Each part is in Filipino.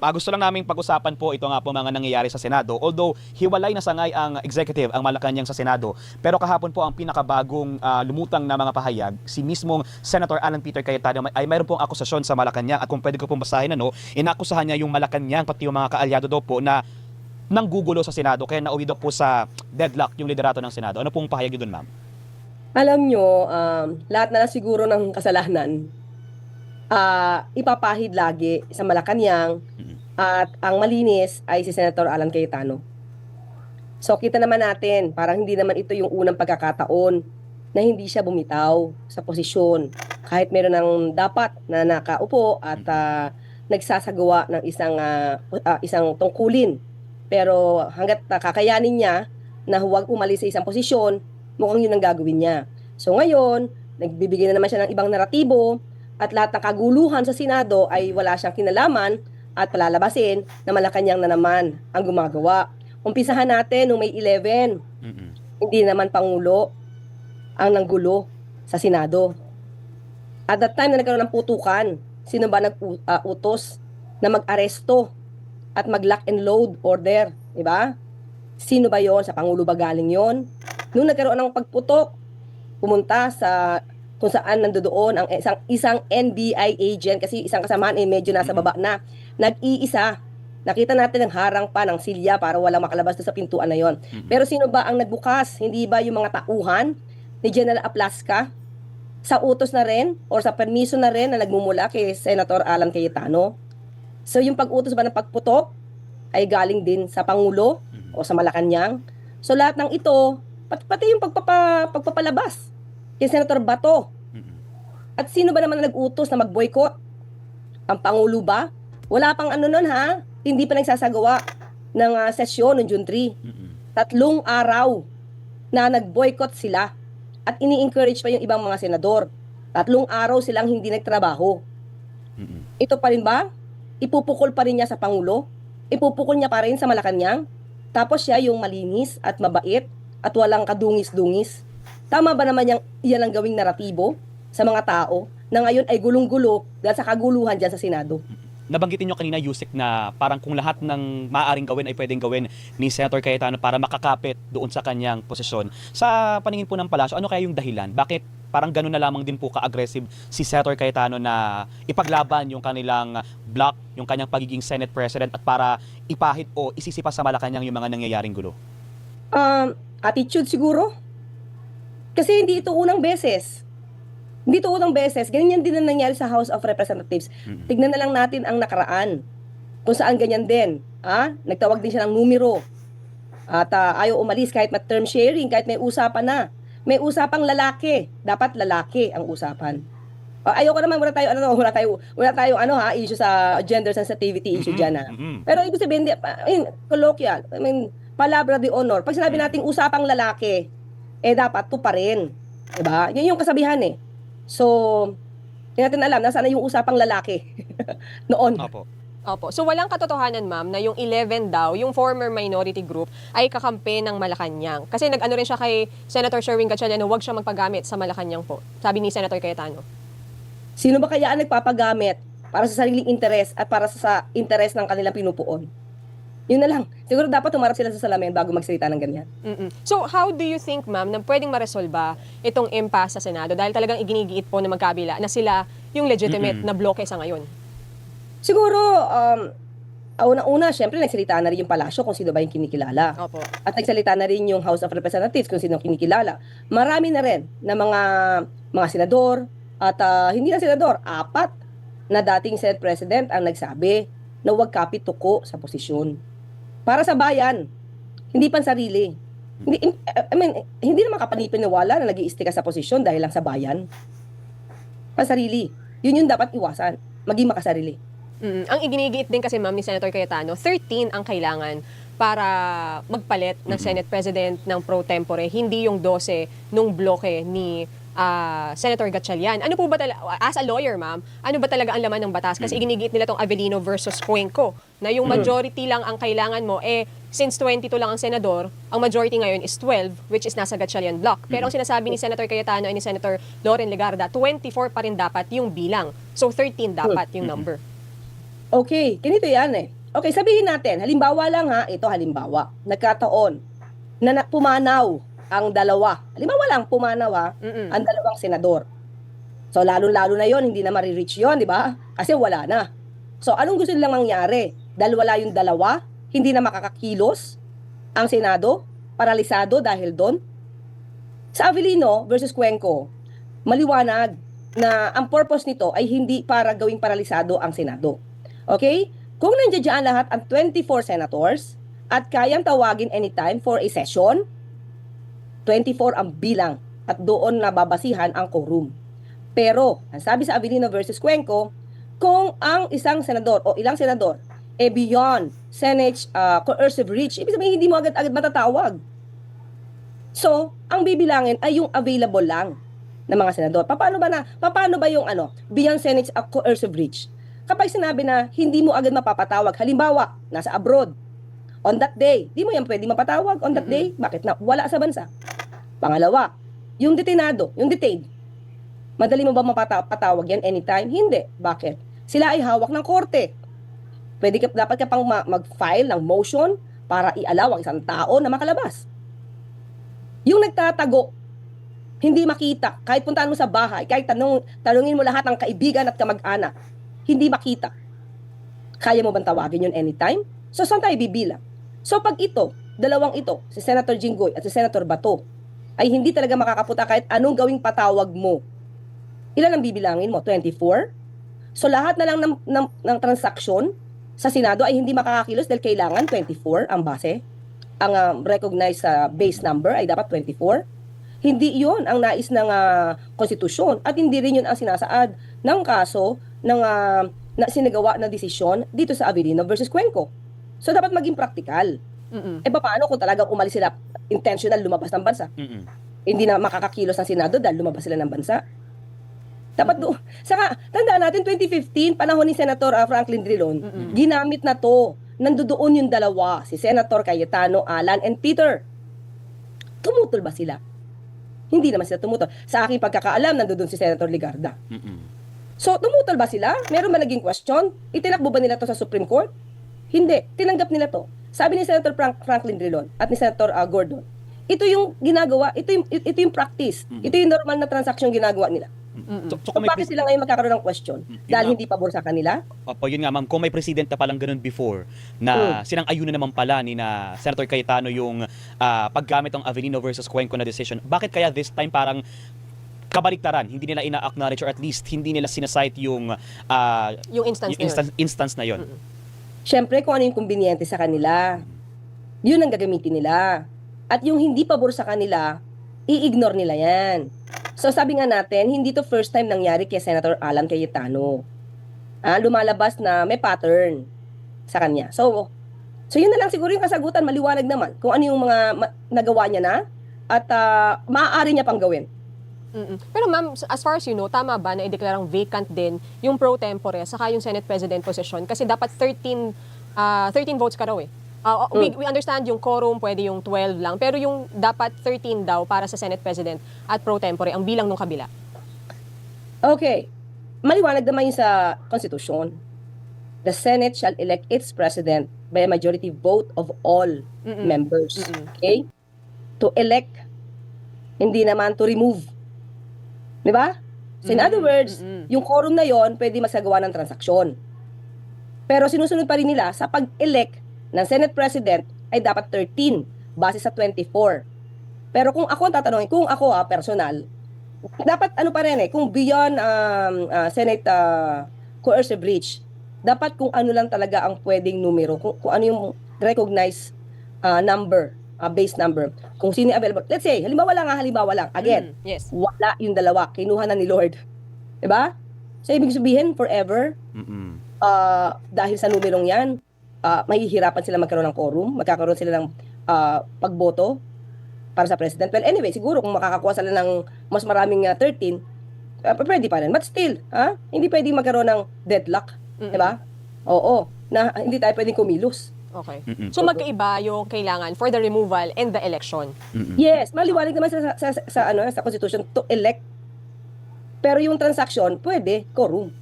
Gusto lang naming pag-usapan po ito nga po mga nangyayari sa Senado. Although hiwalay na sangay ang executive, ang Malacanang sa Senado. Pero kahapon po ang pinakabagong lumutang na mga pahayag, si mismong Senator Alan Peter Cayetano ay mayroon pong akusasyon sa Malacanang. At kung pwede ko pong basahin, inakusahan niya yung Malacanang pati yung mga kaalyado daw po na nanggugulo sa Senado. Kaya nauwi daw po sa deadlock yung liderato ng Senado. Ano pong pahayag niyo doon, ma'am? Alam nyo, lahat na lang siguro ng kasalanan, ipapahid lagi sa Malacanang at ang malinis ay si Senator Alan Cayetano. So kita naman natin, parang hindi naman ito yung unang pagkakataon na hindi siya bumitaw sa posisyon. Kahit meron ng dapat na nakaupo at nagsasagawa ng isang tungkulin. Pero hanggat kakayanin niya na huwag umalis sa isang posisyon, mukhang yun ang gagawin niya. So ngayon, nagbibigay na naman siya ng ibang naratibo at lahat ng kaguluhan sa Senado ay wala siyang kinalaman at palalabasin na Malacanang na naman ang gumagawa. Umpisahan natin nung May 11, hindi naman Pangulo ang nanggulo sa Senado. At that time na nagkaroon ng putukan, sino ba nag-utos na mag-aresto at mag-lock and load order? Diba? Sino ba yon? Sa Pangulo ba galing yon? Nung nagkaroon ng pagputok, pumunta sa kung saan nandoon ang isang NBI agent kasi isang kasamahan ay medyo nasa baba na. Nag-iisa. Nakita natin ang harang pa ng silya para walang makalabas sa pintuan na yon. Pero sino ba ang nagbukas? Hindi ba yung mga tauhan ni General Aplasca sa utos na rin o sa permiso na rin na nagmumula kay Senator Alan Cayetano? So yung pag-utos ba ng pagputok ay galing din sa Pangulo o sa Malacanang? So lahat ng ito, pati yung pagpapalabas kay Senator Bato. At sino ba naman na nag-utos na mag-boycott? Ang Pangulo ba? Wala pang nun ha? Hindi pa nagsasagawa ng sesyon ng June 3. 3 araw na nag-boycott sila. At ini-encourage pa yung ibang mga senador. 3 araw silang hindi nagtrabaho. Ito pa rin ba? Ipupukol pa rin niya sa Pangulo? Ipupukol niya pa rin sa Malacanang? Tapos siya yung malinis at mabait at walang kadungis-dungis. Tama ba naman yan ang gawing naratibo sa mga tao na ngayon ay gulong-gulo dahil sa kaguluhan dyan sa Senado? Nabanggitin nyo kanina, Yusek, na parang kung lahat ng maaaring gawin ay pwedeng gawin ni Senator Cayetano para makakapit doon sa kanyang posisyon. Sa paningin po ng palasyo, ano kaya yung dahilan? Bakit parang gano'n na lamang din po ka-aggressive si Senator Cayetano na ipaglaban yung kanilang block, yung kanyang pagiging Senate President at para ipahid o isisipa sa Malacanang yung mga nangyayaring gulo? Attitude siguro. Kasi hindi ito unang beses. Hindi ito unang beses. Ganyan din ang nangyari sa House of Representatives. Tignan na lang natin ang nakaraan. Kung saan ganyan din. Nagtawag din siya ng numero. At ayaw umalis kahit term sharing, kahit may usapan na. May usapang lalaki. Dapat lalaki ang usapan. Ayoko naman, wala tayo issue sa gender sensitivity issue dyan. Pero ibig sabihin, colloquial, palabra de honor. Pag sinabi nating usapang lalaki, dapat to pa rin. Diba? Yun yung kasabihan eh. So, hindi natin alam, nasaan na yung usapang lalaki noon. Opo. So walang katotohanan, ma'am, na yung 11 daw, yung former minority group, ay kakampi ng Malacanang. Kasi nag-ano rin siya kay Senator Sherwin Gatchalian na huwag siya magpagamit sa Malacanang po. Sabi ni Senator Cayetano. Sino ba kaya ang nagpapagamit para sa sariling interes at para sa interes ng kanilang pinupuon? Yun na lang. Siguro dapat humarap sila sa salamin bago magsalita ng ganyan. So how do you think, ma'am, na pwedeng maresolba itong impasse sa Senado? Dahil talagang iginigiit po na magkabila na sila yung legitimate na bloke sa ngayon. Siguro, una-una, syempre nagsalita na rin yung palasyo kung sino ba yung kinikilala. Opo. At nagsalita na rin yung House of Representatives kung sino kinikilala. Marami na rin na mga senador at hindi na senador, 4 na dating Senate President ang nagsabi na huwag kapit-tuko sa posisyon. Para sa bayan, hindi pansarili. Hindi naman kapanipiniwala na nag-iisti ka sa posisyon dahil lang sa bayan. Pansarili. Yun yung dapat iwasan. Maging makasarili. Ang iginigiit din kasi, ma'am, ni Senator Cayetano, 13 ang kailangan para magpalit ng Senate President ng pro tempore, hindi yung 12 nung bloke ni Senator Gatchalian. Ano po ba as a lawyer, ma'am, ano ba talaga ang laman ng batas? Kasi iginigiit nila tong Avellino versus Cuenco, na yung majority lang ang kailangan mo, since 22 lang ang senador, ang majority ngayon is 12, which is nasa Gatchalian block. Pero ang sinasabi ni Senator Cayetano ay ni Senator Loren Legarda, 24 pa rin dapat yung bilang. So 13 dapat yung number. Okay, ganito yan eh. Okay, sabihin natin, halimbawa lang ha, ito halimbawa, nagkataon na pumanaw ang dalawa. Halimbawa lang, pumanaw ha, Mm-mm. ang dalawang senador. So, lalo-lalo na yon hindi na marireach yon, di ba? Kasi wala na. So, anong gusto nilang mangyari? Dahil wala yung dalawa, hindi na makakakilos ang Senado, paralisado dahil doon. Sa Avellino versus Cuenco, maliwanag na ang purpose nito ay hindi para gawing paralisado ang Senado. Okay? Kung nandiyan dyan lahat ang 24 senators at kayang tawagin anytime for a session, 24 ang bilang at doon nababasihan ang quorum. Pero, ang sabi sa Avellino versus Cuenco, kung ang isang senador o ilang senador beyond Senate coercive reach, ibig sabihin hindi mo agad-agad matatawag. So, ang bibilangin ay yung available lang ng mga senador. Paano ba yung beyond Senate coercive reach? Kapag sinabi na hindi mo agad mapapatawag, halimbawa, nasa abroad, on that day, di mo yan pwede mapatawag on that day. Bakit na? Wala sa bansa. Pangalawa, yung detenado, yung detained, madali mo ba mapatawag yan anytime? Hindi. Bakit? Sila ay hawak ng korte. Dapat ka pang mag-file ng motion para i-allow ang isang tao na makalabas. Yung nagtatago, hindi makita, kahit puntaan mo sa bahay, kahit tanungin mo lahat ng kaibigan at kamag-anak, hindi makita. Kaya mo bang tawagin yun anytime? So, saan tayo bibilang? So, pag dalawang ito, si Senator Jinggoy at si Senator Bato, ay hindi talaga makakapunta kahit anong gawing patawag mo. Ilan ang bibilangin mo? 24? So, lahat na lang ng transaksyon sa Senado ay hindi makakakilos dahil kailangan 24 ang base. Ang recognized base number ay dapat 24. Hindi iyon ang nais ng konstitusyon at hindi rin yun ang sinasaad ng kaso ng na sinagawa na desisyon dito sa Avellino versus Cuenco. So, dapat maging practical. Mm-mm. Paano kung talagang umalis sila intentional lumabas ng bansa? Mm-mm. Hindi na makakakilos ang Senado dahil lumabas sila ng bansa. Dapat doon. Saka, tandaan natin, 2015, panahon ni Senator Franklin Drilon, ginamit na to. Nandoon yung dalawa, si Senator Cayetano, Alan, and Peter. Tumutol ba sila? Hindi naman sila tumutol. Sa aking pagkakaalam, nandoon si Senator Ligarda. Mm-mm. So, tumutol ba sila? Meron ba naging question? Itinakbo ba nila to sa Supreme Court? Hindi. Tinanggap nila to. Sabi ni Senator Franklin Drilon at ni Senator Gordon, ito yung ginagawa, ito yung practice. Ito yung normal na transaksyon ginagawa nila. So, kung may bakit sila ngayon magkakaroon ng question? Dahil hindi pabor sa kanila? Opo, yun nga ma'am, kung may president na palang ganun before na sinang-ayunan naman pala ni na Senator Cayetano yung paggamit ng Avellino versus Cuenco na decision, bakit kaya this time parang kabaliktaran, hindi nila ina-acknowledge or at least hindi nila sinasite yung Yung instance na yun. Siyempre, kung ano yung conveniente sa kanila, yun ang gagamitin nila. At yung hindi pabor sa kanila, i-ignore nila yan. So sabi nga natin, hindi to first time nangyari kay Senator Alan Cayetano. Lumalabas na may pattern sa kanya. So yun na lang siguro yung kasagutan, maliwanag naman kung ano yung mga nagawa niya na at maaari niya pang gawin. Pero ma'am, as far as you know, tama ba na ideklarang vacant din yung pro tempore saka yung Senate President position? Kasi dapat 13 votes ka raw eh. We understand yung quorum, pwede yung 12 lang. Pero yung dapat 13 daw para sa Senate President at pro tempore ang bilang nung kabila. Okay. Maliwanag naman yun sa Constitution. The Senate shall elect its President by a majority vote of all members. Okay? To elect, hindi naman to remove. Di ba? So in other words, yung quorum na yon pwede masagawa ng transaksyon. Pero sinusunod pa rin nila sa pag-elect ng Senate President ay dapat 13 base sa 24. Pero kung ako ang tatanungin, kung ako personal, dapat ano pa rin kung beyond Senate coercive breach, dapat kung ano lang talaga ang pwedeng numero, kung ano yung recognized number, base number, kung sino available. Let's say, halimbawa lang. Again, Yes. wala yung dalawa, kinuha na ni Lord. Diba? So, ibig sabihin, forever, dahil sa numerong yan, mahihirapan sila magkaroon ng quorum, magkakaroon sila ng pagboto para sa president. Well, anyway, siguro kung makakakuha sila ng mas maraming 13, pwede pa rin. But still, hindi pwedeng magkaroon ng deadlock. Diba? Oo. Na hindi tayo pwedeng kumilos. Okay. So magkaiba yung kailangan for the removal and the election. Yes, maliwanag naman sa Constitution to elect. Pero yung transaction, pwede, quorum.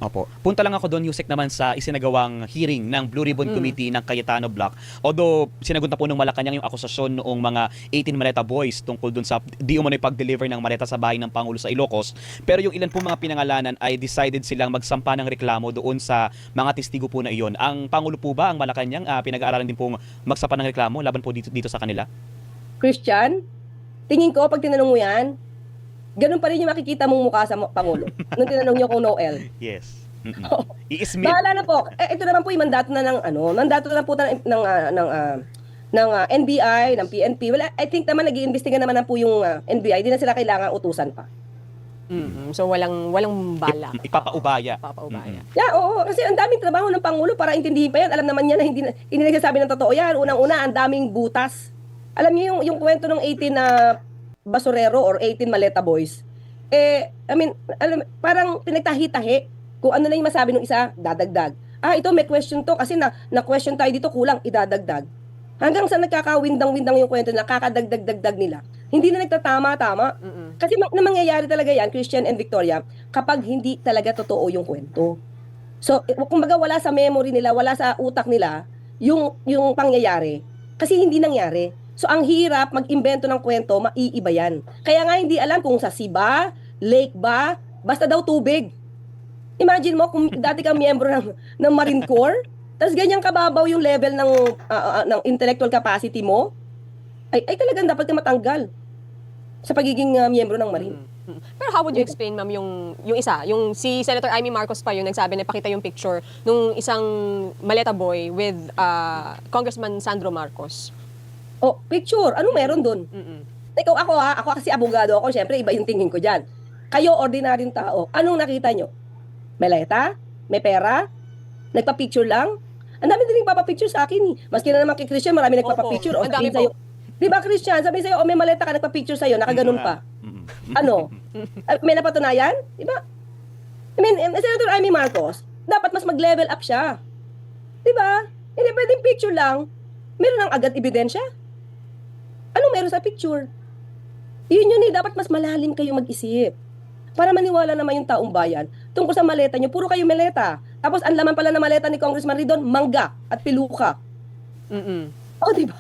Opo. Punta lang ako doon, Yusek, naman sa isinagawang hearing ng Blue Ribbon Committee ng Cayetano Block. Although, sinagot na po ng Malacanang yung akusasyon noong mga 18 Maleta Boys tungkol doon sa di umano'y pag-deliver ng maleta sa bahay ng Pangulo sa Ilocos. Pero yung ilan po mga pinangalanan ay decided silang magsampa ng reklamo doon sa mga testigo po na iyon. Ang Pangulo po ba, ang Malacanang, pinag-aaralan din po magsampa ng reklamo laban po dito sa kanila? Christian, tingin ko, pag tinanong mo yan, ganun pa rin yung makikita mong mukha sa Pangulo. Nung tinanong niyo kung Noel. Yes. I-ismit. Bahala na po. Ito naman po yung mandato na ng mandato na po ng NBI, ng PNP. Well, I think naman nag-iimbestiga naman na po yung NBI. Hindi na sila kailangan utusan pa. So walang bala. Ipapaubaya. Yeah, oo. Kasi ang daming trabaho ng Pangulo para intindihin pa yan. Alam naman niya na hindi nagsasabi ng totoo yan. Unang-una, ang daming butas. Alam niyo yung kwento ng 18 na basurero or 18 Maleta Boys. Parang pinagtahi-tahi. Kung ano na yung masabi ng isa, dadagdag. Ito may question to kasi na-question tayo dito, kulang, idadagdag. Hanggang sa nagkakawindang-windang yung kwento na kakadagdag-dagdag nila. Hindi na nagtatama-tama. Kasi mangyayari talaga yan, Christian and Victoria, kapag hindi talaga totoo yung kwento. So, kumbaga wala sa memory nila, wala sa utak nila yung pangyayari. Kasi hindi nangyari. So, ang hirap mag-imbento ng kwento, maiiba yan. Kaya nga hindi alam kung sa sea ba, lake ba, basta daw tubig. Imagine mo kung dati kang miyembro ng Marine Corps, tapos ganyan kababaw yung level ng intellectual capacity mo, ay talagang dapat ka matanggal sa pagiging miyembro ng Marine. Pero how would you explain, ma'am, yung isa? Yung si Senator Amy Marcos pa yung nagsabi na pakita yung picture nung isang Maleta Boy with Congressman Sandro Marcos. Picture. Anong meron doon? Ako kasi abogado ako, syempre iba yung tingin ko diyan. Kayo ordinaryong tao, anong nakita nyo? Maleta? May pera? Nagpa-picture lang? Ang dami din nagpapa-picture sa akin. Maski na naman kay Christian, marami nagpapa-picture. Ang dami po. Di ba, Christian? Sabi sa'yo, may maleta ka, nagpa-picture sa'yo, nakaganon pa. Ano? May napatunayan? Di ba? Senator Amy Marcos, dapat mas mag-level up siya. Di ba? Hindi pwedeng picture lang. Meron ng agad ebidensya. Ano meron sa picture? Yun dapat mas malalim kayo mag-isip. Para maniwala naman yung taong bayan tungkol sa maleta nyo, puro kayo maleta. Tapos ang laman pala ng maleta ni Congressman Ridon, mangga at piluka. Diba?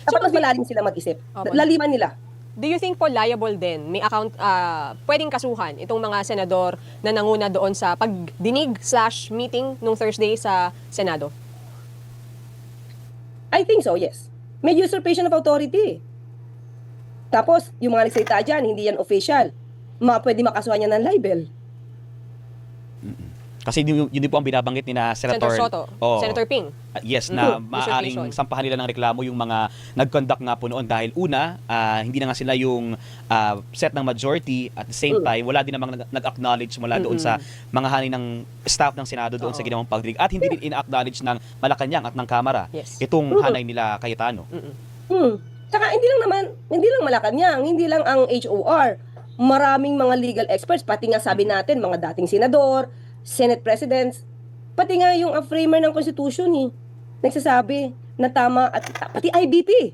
Dapat mas malalim sila mag-isip. Laliman nila. Do you think po liable din, may account, pwedeng kasuhan itong mga senador na nanguna doon sa pagdinig/meeting nung Thursday sa Senado? I think so, yes. May usurpation of authority. Tapos, yung mga nagsalita dyan, hindi yan official. Pwede makasuhan yan ng libel. Kasi yun din po ang binabanggit ni na Senator Soto, Senator Ping. Yes, na maaaring sampahan nila ng reklamo yung mga nag-conduct nga po noon dahil una, hindi na nga sila yung set ng majority, at the same time, wala din namang nag-acknowledge mula doon sa mga hani ng staff ng Senado doon sa ginawang pagdinig, at hindi din ina-acknowledge ng Malacanang at ng Kamara itong hanay nila Cayetano. Saka hindi lang Malacanang, hindi lang ang HOR. Maraming mga legal experts, pati nga sabi natin, mga dating senador, Senate presidents, pati nga yung framer ng Constitution nagsasabi na tama, at pati IBP,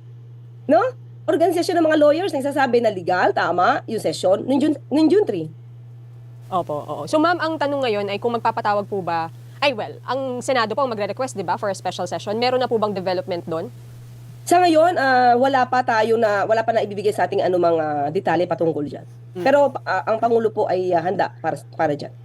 no? Organisasyon ng mga lawyers nagsasabi na legal, tama yung session ng June 3. Opo. So ma'am, ang tanong ngayon ay kung magpapatawag po ba, ang Senado po ang magre-request, di ba, for a special session. Meron na po bang development doon? Sa ngayon, wala pa na ibibigay sa ating anumang detalye patungkol diyan. Pero ang Pangulo po ay handa para diyan.